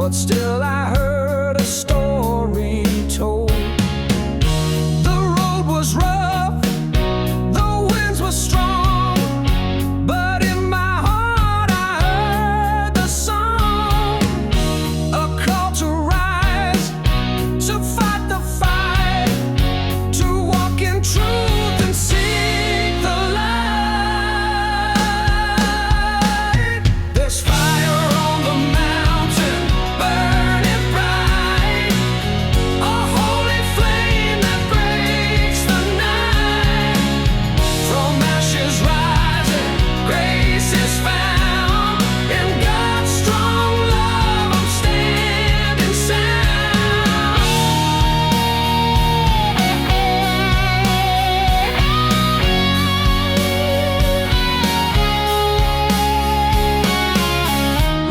but still I heard a story told. The road was rough, the winds were strong, but in my heart I heard the song, a call to rise, to fight the fight, to walk in truth and seek the light. There's fire on the mountain, burning bright, a holy flame that breaks the night. From ashes rising, grace is found. In God's strong love, I'm standing sound.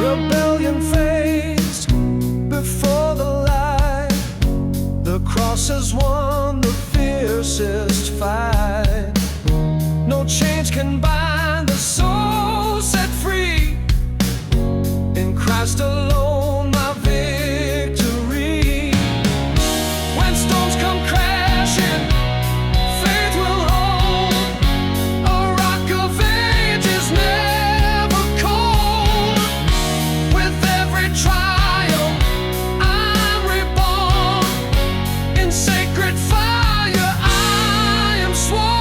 Rebellion fades before the light. The cross has won the fiercest fight. No chains can bind the soul set free. In Christ alone, my victory. When storms come crashing, faith will hold. A rock of ages never cold. With every trial, I'm reborn. In sacred fire, I am sworn.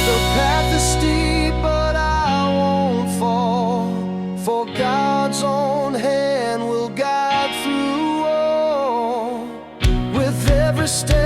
The path is steep, but I won't fall, for God's own hand will guide through all. With every step